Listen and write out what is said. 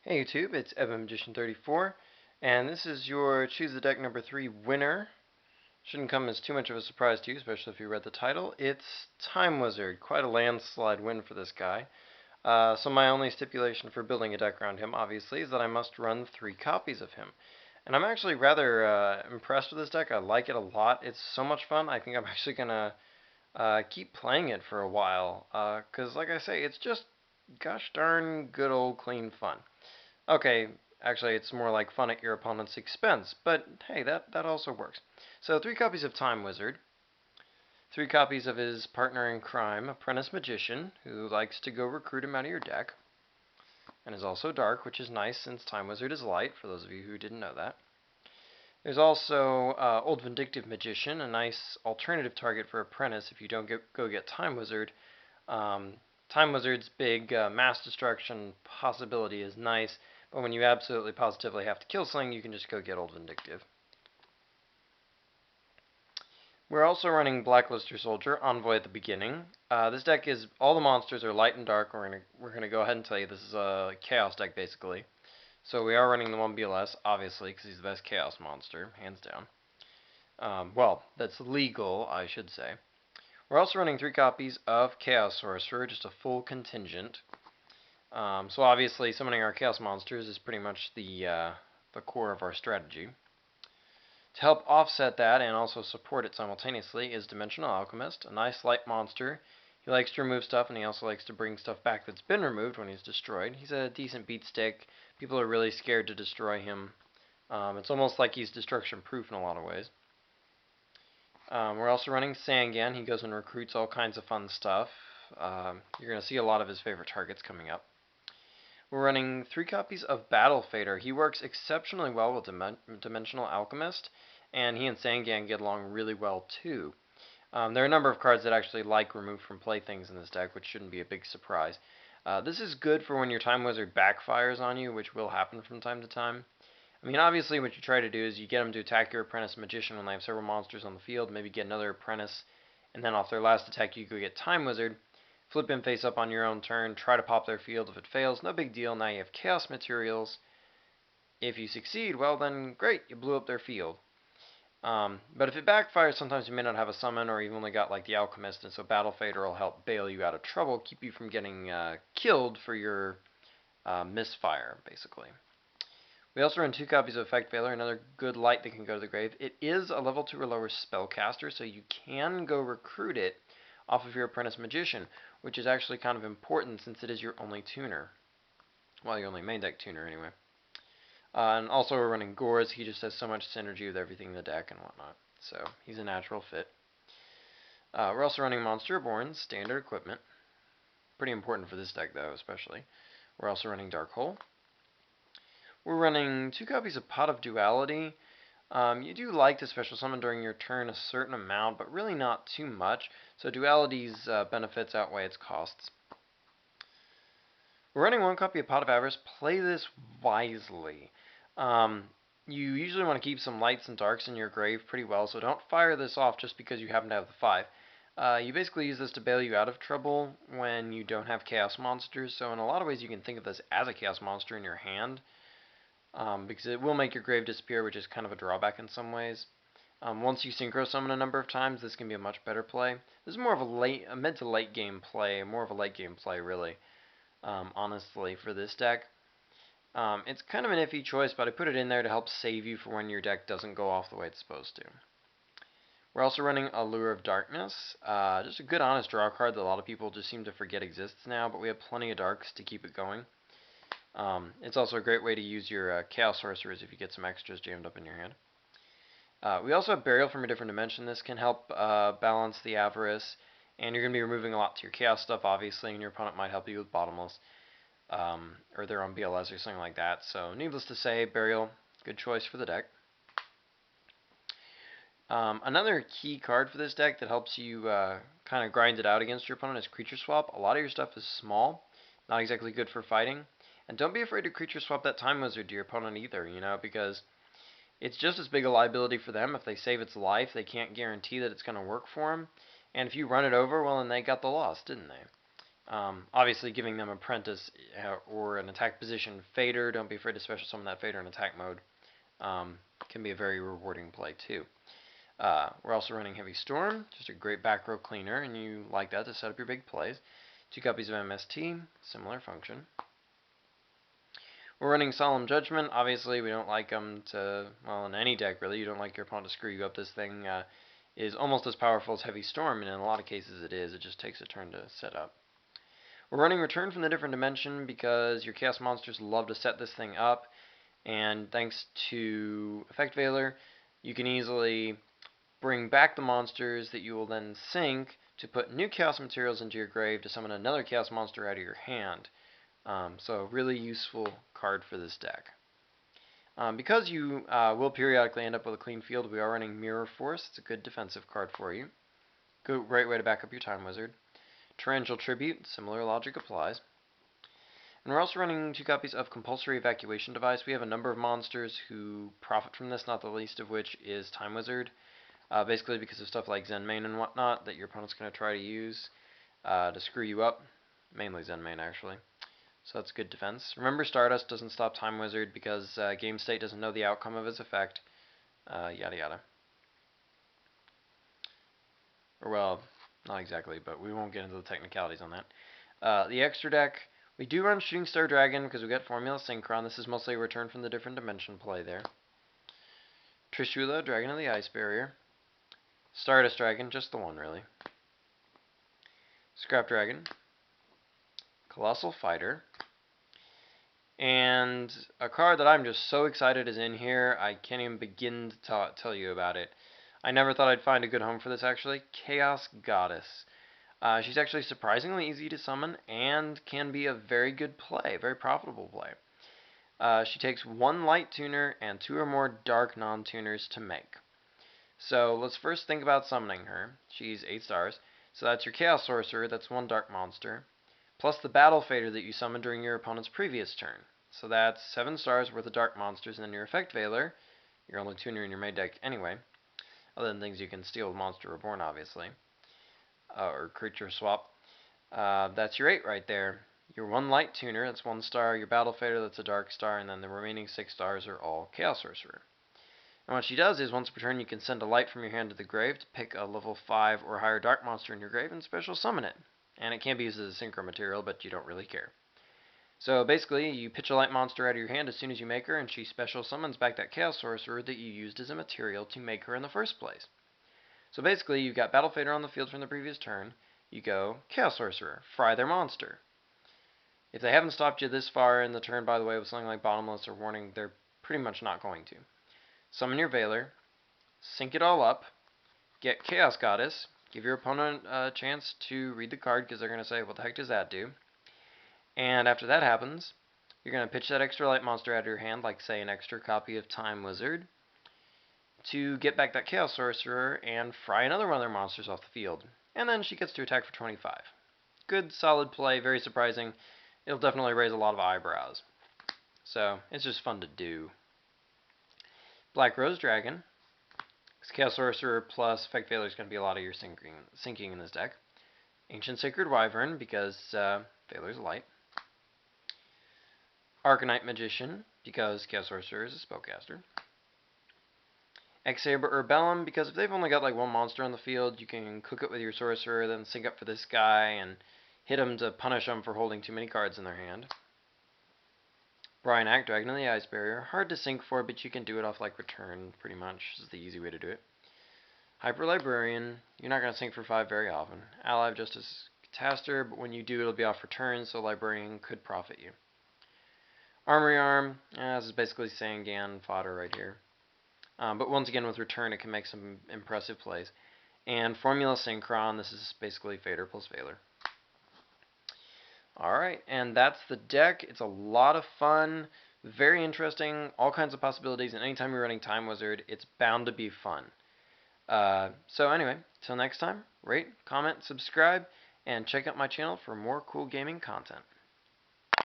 Hey YouTube, it's EvanMagician34, and this is your Choose the Deck number 3 winner. Shouldn't come as too much of a surprise to you, especially if you read the title. It's Time Wizard. Quite a landslide win for this guy. So my only stipulation for building a deck around him, obviously, is that I must run 3 copies of him. And I'm actually rather impressed with this deck. I like it a lot. It's so much fun. I think I'm actually going to keep playing it for a while. Because, like I say, it's just gosh darn good old clean fun. Okay, actually, it's more like fun at your opponent's expense, but hey, that also works. So, 3 copies of Time Wizard, 3 copies of his partner in crime, Apprentice Magician, who likes to go recruit him out of your deck, and is also dark, which is nice since Time Wizard is light, for those of you who didn't know that. There's also Old Vindictive Magician, a nice alternative target for Apprentice if you don't go get Time Wizard. Um, Time Wizard's big mass destruction possibility is nice, but when you absolutely positively have to kill something, you can just go get Old Vindictive. We're also running Blackluster Soldier, Envoy at the beginning. This deck is, all the monsters are light and dark. We're gonna go ahead and tell you this is a Chaos deck, basically. So we are running the 1BLS, obviously, because he's the best Chaos monster, hands down. Well, that's legal, I should say. We're also running 3 copies of Chaos Sorcerer, just a full contingent. So obviously, summoning our Chaos monsters is pretty much the core of our strategy. To help offset that and also support it simultaneously is Dimensional Alchemist, a nice light monster. He likes to remove stuff, and he also likes to bring stuff back that's been removed when he's destroyed. He's a decent beat stick. People are really scared to destroy him. It's almost like he's destruction proof in a lot of ways. We're also running Sangan. He goes and recruits all kinds of fun stuff. You're going to see a lot of his favorite targets coming up. We're running 3 copies of Battle Fader. He works exceptionally well with Dimensional Alchemist, and he and Sangan get along really well too. There are a number of cards that actually like remove from play things in this deck, which shouldn't be a big surprise. This is good for when your Time Wizard backfires on you, which will happen from time to time. I mean, obviously, what you try to do is you get them to attack your Apprentice Magician when they have several monsters on the field, maybe get another Apprentice, and then off their last attack you go get Time Wizard, flip him face up on your own turn, try to pop their field. If it fails, no big deal, now you have Chaos Materials. If you succeed, well then, great, you blew up their field. But if it backfires, sometimes you may not have a summon, or you've only got like the Alchemist, and so Battle Fader will help bail you out of trouble, keep you from getting killed for your misfire, basically. We also run 2 copies of Effect Veiler, another good light that can go to the grave. It is a level 2 or lower spellcaster, so you can go recruit it off of your Apprentice Magician, which is actually kind of important since it is your only tuner. Well, your only main deck tuner, anyway. And also we're running Gorz. He just has so much synergy with everything in the deck and whatnot, so he's a natural fit. We're also running Monster Reborn, standard equipment. Pretty important for this deck, though, especially. We're also running Dark Hole. We're running 2 copies of Pot of Duality. You do like to special summon during your turn a certain amount, but really not too much, so Duality's benefits outweigh its costs. We're running 1 copy of Pot of Avarice. Play this wisely. You usually want to keep some lights and darks in your grave pretty well, so don't fire this off just because you happen to have the 5. You basically use this to bail you out of trouble when you don't have Chaos Monsters, so in a lot of ways you can think of this as a Chaos Monster in your hand. Because it will make your grave disappear, which is kind of a drawback in some ways. Once you synchro summon a number of times, this can be a much better play. This is more of a mid to late game play, more of a late game play really, honestly, for this deck. It's kind of an iffy choice, but I put it in there to help save you for when your deck doesn't go off the way it's supposed to. We're also running Allure of Darkness, just a good honest draw card that a lot of people just seem to forget exists now, but we have plenty of darks to keep it going. It's also a great way to use your Chaos Sorcerers if you get some extras jammed up in your hand. We also have Burial from a Different Dimension. This can help balance the Avarice, and you're going to be removing a lot to your Chaos stuff, obviously, and your opponent might help you with Bottomless, or they're on BLS or something like that. So, needless to say, Burial, good choice for the deck. Another key card for this deck that helps you kind of grind it out against your opponent is Creature Swap. A lot of your stuff is small, not exactly good for fighting. And don't be afraid to creature swap that Time Wizard to your opponent either, because it's just as big a liability for them. If they save its life, they can't guarantee that it's going to work for them. And if you run it over, well, then they got the loss, didn't they? Obviously, giving them Apprentice or an attack position Fader. Don't be afraid to special summon that Fader in attack mode. Can be a very rewarding play too. We're also running Heavy Storm, just a great back row cleaner, and you like that to set up your big plays. 2 copies of MST, similar function. We're running Solemn Judgment. Obviously, we don't like them to, well, in any deck really, you don't like your opponent to screw you up. This thing is almost as powerful as Heavy Storm, and in a lot of cases it is. It just takes a turn to set up. We're running Return from the Different Dimension because your Chaos Monsters love to set this thing up, and thanks to Effect Veiler, you can easily bring back the monsters that you will then sink to put new Chaos materials into your grave to summon another Chaos monster out of your hand. So really useful card for this deck. Because you will periodically end up with a clean field, we are running Mirror Force. It's a good defensive card for you. Great way to back up your Time Wizard. Torrential Tribute, similar logic applies. And we're also running 2 copies of Compulsory Evacuation Device. We have a number of monsters who profit from this, not the least of which is Time Wizard. Basically because of stuff like Zenmane and whatnot that your opponent's going to try to use to screw you up. Mainly Zenmane, actually. So that's good defense. Remember, Stardust doesn't stop Time Wizard because Game State doesn't know the outcome of its effect. Yada yada. Or well, not exactly, but we won't get into the technicalities on that. The extra deck, we do run Shooting Star Dragon because we got Formula Synchron. This is mostly a Return from the Different Dimension play there. Trishula, Dragon of the Ice Barrier. Stardust Dragon, just the one really. Scrap Dragon. Colossal Fighter. And a card that I'm just so excited is in here, I can't even begin to tell you about it. I never thought I'd find a good home for this actually. Chaos Goddess. She's actually surprisingly easy to summon and can be a very good play, very profitable play. She takes 1 light tuner and 2 or more dark non-tuners to make. So let's first think about summoning her. She's 8 stars. So that's your Chaos Sorcerer, that's 1 dark monster, plus the Battle Fader that you summoned during your opponent's previous turn. So that's 7 stars worth of dark monsters, and then your Effect Veiler, your only tuner in your main deck anyway, other than things you can steal with Monster Reborn, obviously, or Creature Swap. That's your 8 right there. Your 1 light tuner, that's 1 star, your Battle Fader, that's a dark star, and then the remaining 6 stars are all Chaos Sorcerer. And what she does is, once per turn, you can send a light from your hand to the grave to pick a level 5 or higher dark monster in your grave and special summon it. And it can be used as a synchro material, but you don't really care. So basically, you pitch a light monster out of your hand as soon as you make her, and she special summons back that Chaos Sorcerer that you used as a material to make her in the first place. So basically, you've got Battle Fader on the field from the previous turn. You go, Chaos Sorcerer, fry their monster. If they haven't stopped you this far in the turn, by the way, with something like Bottomless or Warning, they're pretty much not going to. Summon your Veiler, sync it all up, get Chaos Goddess, give your opponent a chance to read the card because they're going to say, what the heck does that do? And after that happens, you're going to pitch that extra light monster out of your hand, like say an extra copy of Time Wizard, to get back that Chaos Sorcerer and fry another one of their monsters off the field. And then she gets to attack for 25. Good, solid play, very surprising. It'll definitely raise a lot of eyebrows. So, it's just fun to do. Black Rose Dragon. Chaos Sorcerer plus Effect Veiler is going to be a lot of your sinking in this deck. Ancient Sacred Wyvern, because Veiler's light. Arcanite Magician, because Chaos Sorcerer is a spellcaster. Exaber Urbellum, because if they've only got like 1 monster on the field, you can cook it with your Sorcerer, then sync up for this guy, and hit him to punish them for holding too many cards in their hand. Bryonac, Dragon of the Ice Barrier. Hard to sync for, but you can do it off like Return, pretty much. This is the easy way to do it. Hyper Librarian. You're not going to sync for 5 very often. Ally of Justice Catastor, but when you do, it'll be off Return, so Librarian could profit you. Armory Arm. This is basically Sangan fodder right here. But once again, with Return, it can make some impressive plays. And Formula Synchron. This is basically Fader plus Veiler. Alright, and that's the deck. It's a lot of fun, very interesting, all kinds of possibilities, and anytime you're running Time Wizard, it's bound to be fun. So anyway, till next time, rate, comment, subscribe, and check out my channel for more cool gaming content.